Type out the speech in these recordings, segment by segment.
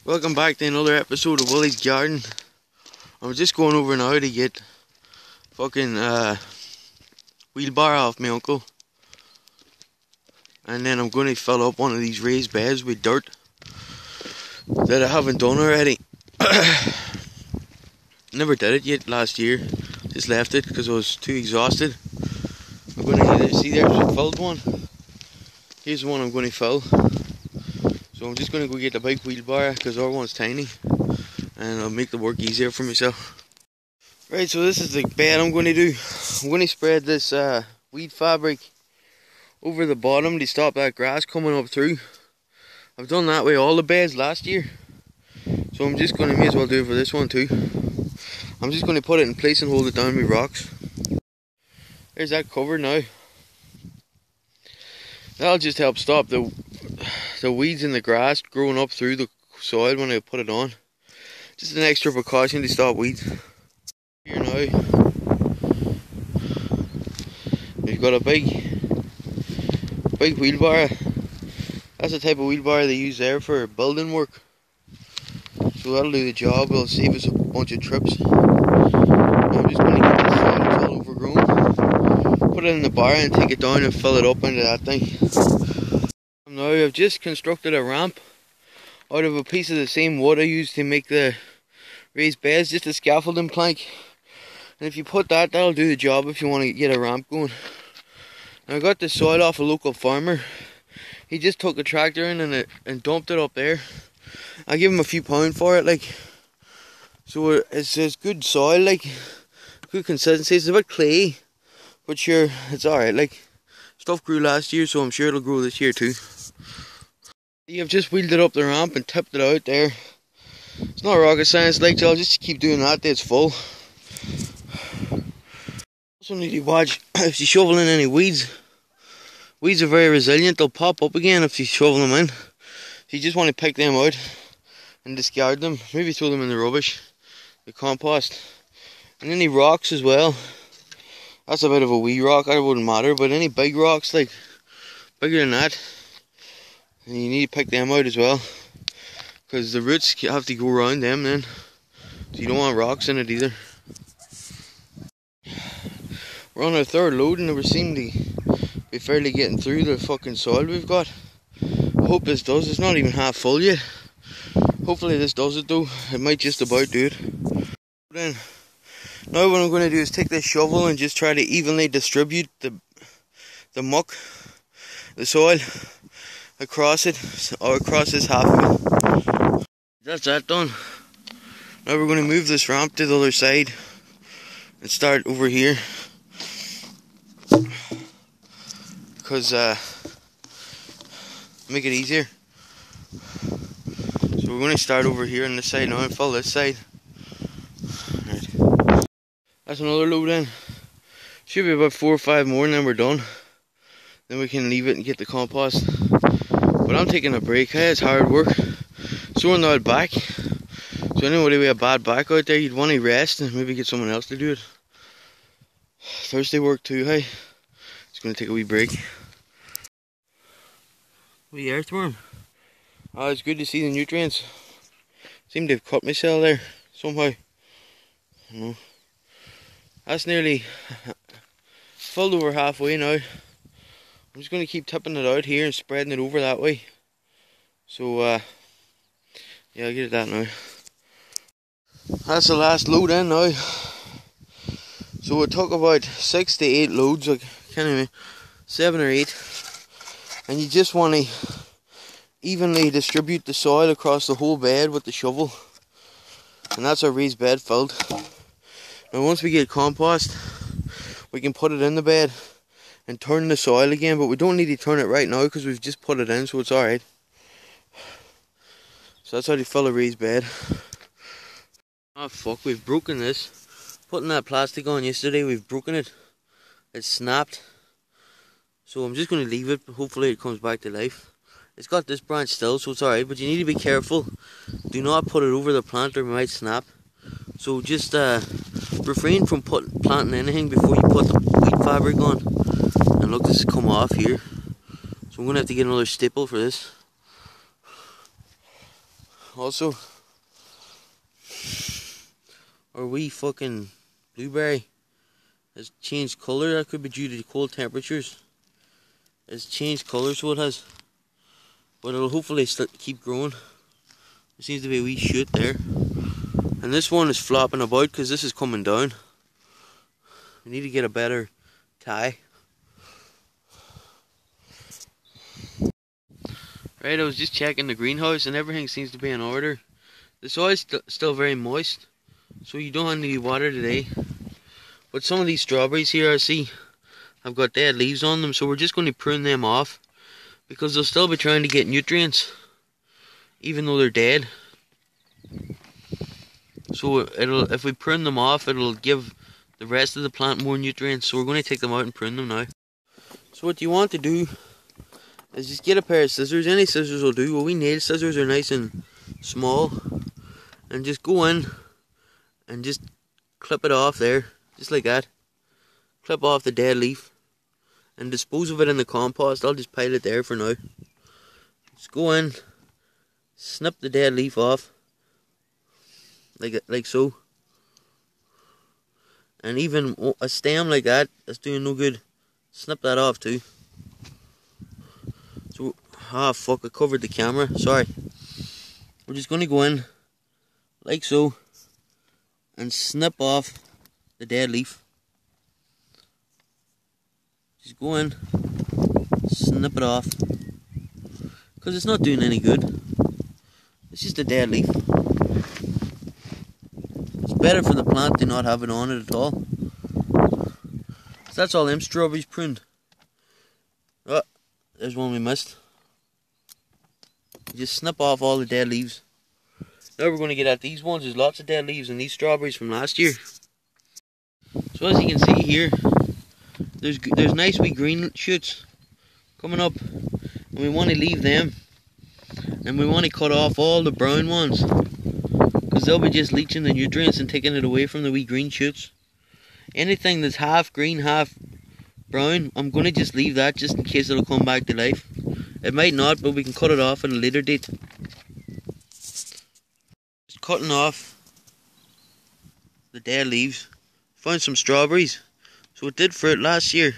Welcome back to another episode of Willy's Garden. I'm just going over now to get fucking wheelbarrow off my uncle. And then I'm going to fill up one of these raised beds with dirt that I haven't done already. Never did it yet last year. Just left it because I was too exhausted. I'm going to get it. See, there's a filled one. Here's the one I'm going to fill. So I'm just going to go get the big wheelbarrow because our one's tiny. And I'll make the work easier for myself. Right, so this is the bed I'm going to do. I'm going to spread this weed fabric over the bottom to stop that grass coming up through. I've done that with all the beds last year. So I'm just going to, may as well do it for this one too. I'm just going to put it in place and hold it down with rocks. There's that cover now. That'll just help stop the weeds and the grass growing up through the soil when I put it on. Just an extra precaution to stop weeds. Here now, we've got a big wheelbarrow. That's the type of wheelbarrow they use there for building work. So that'll do the job. It'll save us a bunch of trips. I'm just going to get this soil, it's all overgrown. Put it in the bar and take it down and fill it up into that thing. Now I've just constructed a ramp out of a piece of the same wood I used to make the raised beds, just a scaffolding plank. And if you put that, that'll do the job if you want to get a ramp going. And I got the soil off a local farmer. He just took a tractor in and dumped it up there. I give him a few pounds for it, like. So it's good soil, like, good consistency. It's a bit clay, but sure, it's alright, like. Stuff grew last year, so I'm sure it'll grow this year too. I've just wheeled it up the ramp and tipped it out there. It's not rocket science, like, so I'll just keep doing that till it's full. Also need to watch if you shovel in any weeds. Weeds are very resilient, they'll pop up again if you shovel them in. So you just want to pick them out and discard them. Maybe throw them in the rubbish, the compost. And any rocks as well. That's a bit of a wee rock, that wouldn't matter, but any big rocks, like bigger than that, and you need to pick them out as well, because the roots have to go around them then, so you don't want rocks in it either. We're on our third load and we seem to be fairly getting through the fucking soil we've got. I hope this does. It's not even half full yet. Hopefully this does it though. It might just about do it. Then now what I'm going to do is take this shovel and just try to evenly distribute the muck, the soil, across it, or across this half of it. That's that done. Now we're going to move this ramp to the other side and start over here. Because make it easier. So we're going to start over here on this side now and fill this side. Right. That's another load in. Should be about 4 or 5 more and then we're done. Then we can leave it and get the compost. But I'm taking a break. Hey, it's hard work. Sore now back. So anybody with a bad back out there, you'd want to rest and maybe get someone else to do it. Thursday work too, hey. Just going to take a wee break. Wee earthworm. Oh, it's good to see the nutrients. Seem to have cut myself there somehow. I know. That's nearly filled over halfway now. I'm just going to keep tipping it out here and spreading it over that way. So, yeah, I'll get that now. That's the last load in now. So it took about 6 to 8 loads, like, can't even, 7 or 8. And you just want to evenly distribute the soil across the whole bed with the shovel. And that's our raised bed filled. Now once we get compost, we can put it in the bed and turn the soil again, but we don't need to turn it right now because we've just put it in, so it's alright. So that's how to fill a raised bed. Oh fuck, we've broken this. Putting that plastic on yesterday, we've broken it. It's snapped. So I'm just going to leave it, hopefully it comes back to life. It's got this branch still, so it's alright, but you need to be careful. Do not put it over the plant or it might snap. So just refrain from planting anything before you put the wheat fabric on. And look, this has come off here. So I'm going to have to get another staple for this. Also, our wee fucking blueberry has changed colour. That could be due to the cold temperatures. It's changed colour, so it has. But it'll hopefully keep growing. There seems to be a wee shoot there. And this one is flopping about because this is coming down. We need to get a better tie. Right, I was just checking the greenhouse and everything seems to be in order. The soil's still very moist, so you don't need water today. But some of these strawberries here I see have got dead leaves on them, so we're just going to prune them off because they'll still be trying to get nutrients even though they're dead. So if we prune them off, it'll give the rest of the plant more nutrients. So we're going to take them out and prune them now. So what you want to do is just get a pair of scissors. Any scissors will do. Well, we nail scissors are nice and small, and just go in and just clip it off there, just like that. Clip off the dead leaf and dispose of it in the compost. I'll just pile it there for now. Just go in, snip the dead leaf off, like so. And even a stem like that that's doing no good, snip that off too. So, fuck, I covered the camera, sorry. We're just going to go in, like so, and snip off the dead leaf. Just go in, snip it off, because it's not doing any good. It's just a dead leaf. It's better for the plant to not have it on it at all. So that's all them strawberries pruned. Oh, there's one we missed. Just snip off all the dead leaves. Now we're going to get at these ones. There's lots of dead leaves in these strawberries from last year. So as you can see here, there's nice wee green shoots coming up, and we want to leave them, and we want to cut off all the brown ones because they'll be just leaching the nutrients and taking it away from the wee green shoots. Anything that's half green, half brown, I'm going to just leave that just in case it'll come back to life. It might not, but we can cut it off at a later date. Just cutting off the dead leaves. Found some strawberries. So it did fruit last year.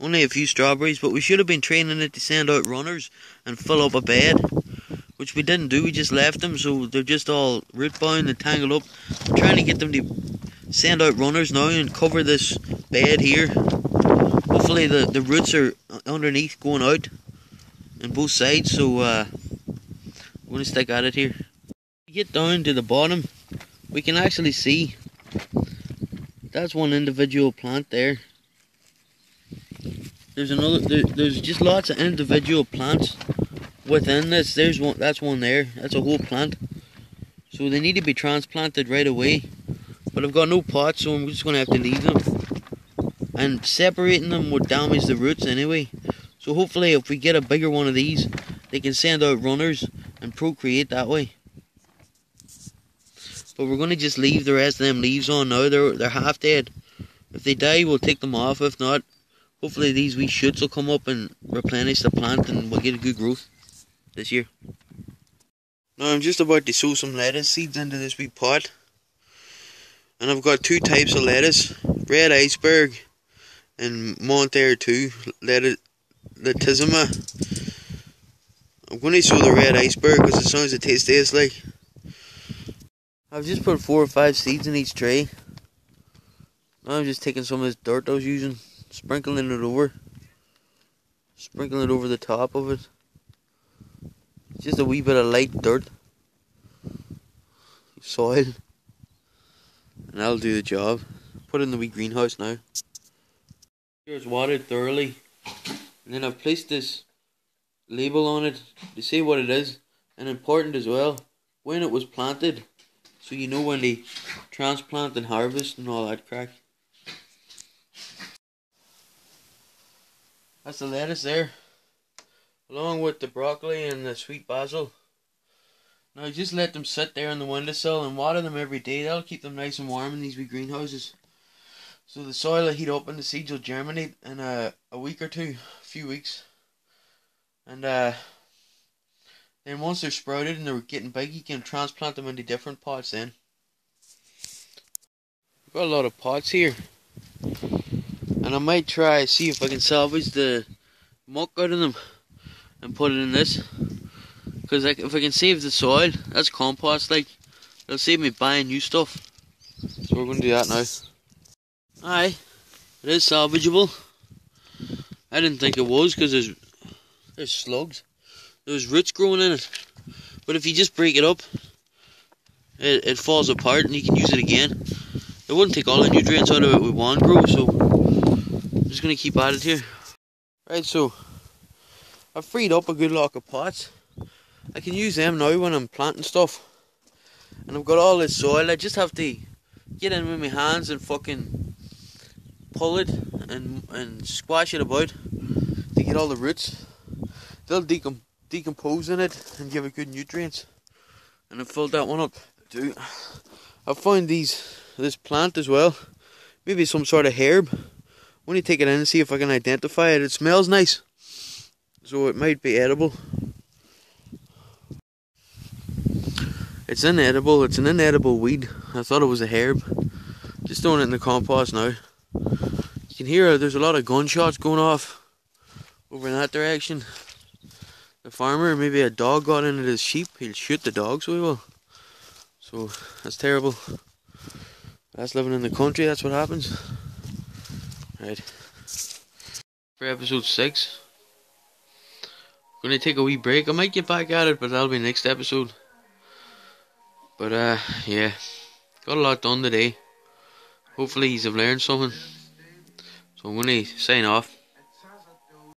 Only a few strawberries, but we should have been training it to send out runners and fill up a bed, which we didn't do. We just left them, so they're just all root bound and tangled up. I'm trying to get them to send out runners now and cover this bed here. Hopefully the roots are underneath going out on both sides, so we're going to stick at it here. We get down to the bottom, we can actually see that's one individual plant there. There's another. There's just lots of individual plants within this. There's one. That's one there. That's a whole plant. So they need to be transplanted right away. But I've got no pots, so I'm just going to have to leave them. And separating them would damage the roots anyway. So hopefully, if we get a bigger one of these, they can send out runners and procreate that way. But we're going to just leave the rest of them leaves on now. They're half dead. If they die, we'll take them off. If not, hopefully these wee shoots will come up and replenish the plant and we'll get a good growth this year. Now I'm just about to sow some lettuce seeds into this wee pot. And I've got two types of lettuce. Red iceberg and Monterey 2 Letizima. I'm going to sow the red iceberg because it sounds it tastes like. I've just put 4 or 5 seeds in each tray. Now I'm just taking some of this dirt I was using, sprinkling it over the top of it. Just a wee bit of light dirt, soil, and that'll do the job. Put it in the wee greenhouse now. Here it's watered thoroughly, and then I've placed this label on it to say what it is, and important as well, when it was planted. So you know when they transplant and harvest and all that crack. That's the lettuce there, along with the broccoli and the sweet basil. Now just let them sit there on the windowsill and water them every day. That'll keep them nice and warm in these wee greenhouses. So the soil will heat up and the seeds will germinate in a week or two, a few weeks. And Then once they're sprouted and they're getting big, you can transplant them into different pots then. I've got a lot of pots here. And I might try see if I can salvage the muck out of them and put it in this. Because if I can save the soil, that's compost, like, it'll save me buying new stuff. So we're going to do that now. Aye, it is salvageable. I didn't think it was because there's slugs. There's roots growing in it. But if you just break it up, it falls apart and you can use it again. It wouldn't take all the nutrients out of it with one grow, so I'm just going to keep at it here. Right, so I've freed up a good lot of pots. I can use them now when I'm planting stuff. And I've got all this soil. I just have to get in with my hands and fucking pull it and squash it about to get all the roots. They'll decompose in it and give it good nutrients. And I filled that one up too. I found this plant as well. Maybe some sort of herb. I'm going to take it in and see if I can identify it. It smells nice, so it might be edible. It's inedible. It's an inedible weed. I thought it was a herb. Just throwing it in the compost now. You can hear there's a lot of gunshots going off over in that direction. The farmer, maybe a dog got into his sheep. He'll shoot the dog, so he will. So that's terrible. That's living in the country. That's what happens. Right. For episode 6, I'm going to take a wee break. I might get back at it, but that'll be next episode. But yeah, got a lot done today. Hopefully you've learned something. So I'm going to sign off.